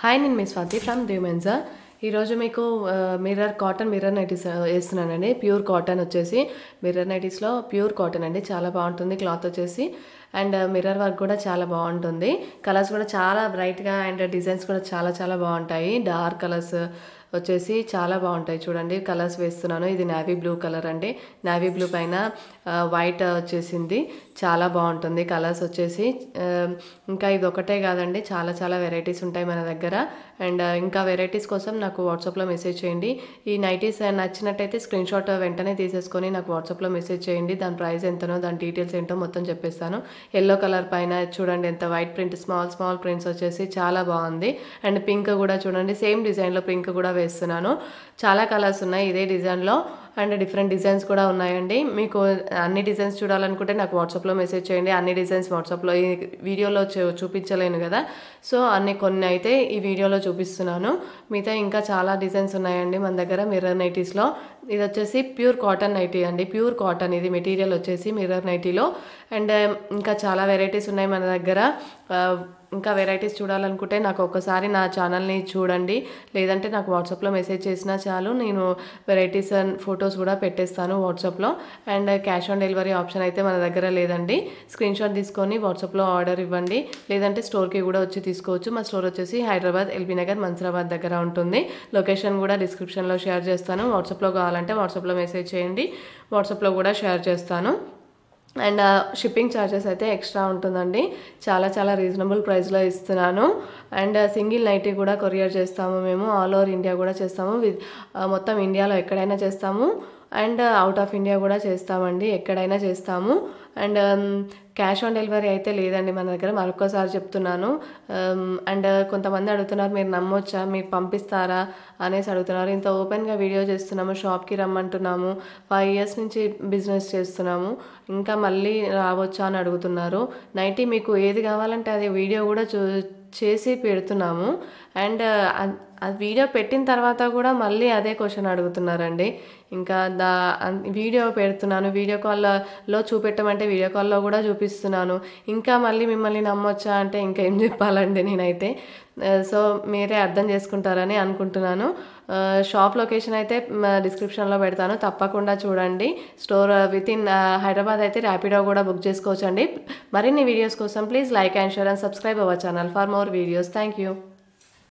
Hi, నేను మీ Swathi from దేవెన్సా. ఈరోజు మీకు కాటన్ మిర్రర్ నైటీస్ వేస్తున్నానండి. ప్యూర్ కాటన్ వచ్చేసి మిర్రర్ నైటీస్లో ప్యూర్ కాటన్ అండి. చాలా బాగుంటుంది క్లాత్ వచ్చేసి. అండ్ మిర్రర్ వర్క్ కూడా చాలా బాగుంటుంది. కలర్స్ కూడా చాలా బ్రైట్గా అండ్ డిజైన్స్ కూడా చాలా చాలా బాగుంటాయి. డార్క్ కలర్స్ వచ్చేసి చాలా బాగుంటాయి. చూడండి, కలర్స్ వేస్తున్నాను. ఇది నావీ బ్లూ కలర్ అండి. నావీ బ్లూ పైన వైట్ వచ్చేసింది. చాలా బాగుంటుంది కలర్స్ వచ్చేసి. ఇంకా ఇది ఒకటే కాదండి, చాలా చాలా వెరైటీస్ ఉంటాయి మన దగ్గర. అండ్ ఇంకా వెరైటీస్ కోసం నాకు వాట్సాప్లో మెసేజ్ చేయండి. ఈ నైటీస్ నచ్చినట్టయితే స్క్రీన్ షాట్ వెంటనే తీసేసుకొని నాకు వాట్సాప్లో మెసేజ్ చేయండి. దాని ప్రైస్ ఎంతనో, దాని డీటెయిల్స్ ఏంటో మొత్తం చెప్పేస్తాను. ఎల్లో కలర్ పైన చూడండి ఎంత white print, small small prints వచ్చేసి చాలా బాగుంది. అండ్ పింక్ కూడా చూడండి, సేమ్ డిజైన్లో పింక్ కూడా వేస్తున్నాను. చాలా కలర్స్ ఉన్నాయి ఇదే డిజైన్లో. అండ్ డిఫరెంట్ డిజైన్స్ కూడా ఉన్నాయండి. మీకు అన్ని డిజైన్స్ చూడాలనుకుంటే నాకు వాట్సాప్లో మెసేజ్ చేయండి. అన్ని డిజైన్స్ వాట్సాప్లో ఈ వీడియోలో చూపించలేను కదా, సో కొన్ని అయితే ఈ వీడియోలో చూపిస్తున్నాను. మిగతా ఇంకా చాలా డిజైన్స్ ఉన్నాయండి మన దగ్గర మిర్రర్ నైటీస్లో. ఇది వచ్చేసి ప్యూర్ కాటన్ నైటీ అండి. ప్యూర్ కాటన్ ఇది మెటీరియల్ వచ్చేసి మిర్రర్ నైటీలో. అండ్ ఇంకా చాలా వెరైటీస్ ఉన్నాయి మన దగ్గర. ఇంకా వెరైటీస్ చూడాలనుకుంటే నాకు ఒక్కసారి నా ఛానల్ని చూడండి, లేదంటే నాకు వాట్సాప్లో మెసేజ్ చేసినా చాలు. నేను వెరైటీస్ అండ్ ఫొటోస్ కూడా పెట్టేస్తాను వాట్సాప్లో. And cash on delivery option అయితే మన దగ్గర లేదండి. స్క్రీన్ షాట్ తీసుకొని వాట్సాప్లో ఆర్డర్ ఇవ్వండి, లేదంటే స్టోర్కి కూడా వచ్చి తీసుకోవచ్చు. మా స్టోర్ వచ్చేసి హైదరాబాద్ ఎల్బీ నగర్ మన్సూరాబాద్ దగ్గర ఉంటుంది. లొకేషన్ కూడా డిస్క్రిప్షన్లో షేర్ చేస్తాను. వాట్సాప్లో కావాలంటే వాట్సాప్లో మెసేజ్ చేయండి, వాట్సాప్లో కూడా షేర్ చేస్తాను. అండ్ షిప్పింగ్ ఛార్జెస్ అయితే ఎక్స్ట్రా ఉంటుందండి. చాలా చాలా రీజనబుల్ ప్రైస్లో ఇస్తున్నాను. అండ్ సింగిల్ నైటీ కూడా కొరియర్ చేస్తాము మేము. ఆల్ ఓవర్ ఇండియా కూడా చేస్తాము. మొత్తం ఇండియాలో ఎక్కడైనా చేస్తాము. అండ్ అవుట్ ఆఫ్ ఇండియా కూడా చేస్తామండి, ఎక్కడైనా చేస్తాము. అండ్ క్యాష్ ఆన్ డెలివరీ అయితే లేదండి మన దగ్గర, మరొకసారి చెప్తున్నాను. అండ్ కొంతమంది అడుగుతున్నారు, మీరు నమ్మొచ్చా, మీరు పంపిస్తారా అనేసి అడుగుతున్నారు. ఇంత ఓపెన్గా వీడియో చేస్తున్నాము, షాప్కి రమ్మంటున్నాము, 5 years నుంచి బిజినెస్ చేస్తున్నాము, ఇంకా మళ్ళీ రావచ్చా అని అడుగుతున్నారు. నైటీ మీకు ఏది కావాలంటే అది వీడియో కూడా చేసి పెడుతున్నాము. అండ్ ఆ వీడియో పెట్టిన తర్వాత కూడా మళ్ళీ అదే క్వశ్చన్ అడుగుతున్నారండి. ఇంకా వీడియో పెడుతున్నాను, వీడియో కాల్లో చూపెట్టమంటే వీడియో కాల్లో కూడా చూపిస్తున్నాను. ఇంకా మళ్ళీ మిమ్మల్ని నమ్మొచ్చా అంటే ఇంకా ఏం చెప్పాలండి నేనైతే. సో మీరే అర్థం చేసుకుంటారని అనుకుంటున్నాను. షాప్ లొకేషన్ అయితే డిస్క్రిప్షన్లో పెడతాను, తప్పకుండా చూడండి. స్టోర్ వితిన్ హైదరాబాద్ అయితే ర్యాపిడో కూడా బుక్ చేసుకోవచ్చండి. మరిన్ని వీడియోస్ కోసం please like and share and subscribe our channel for more videos. Thank you.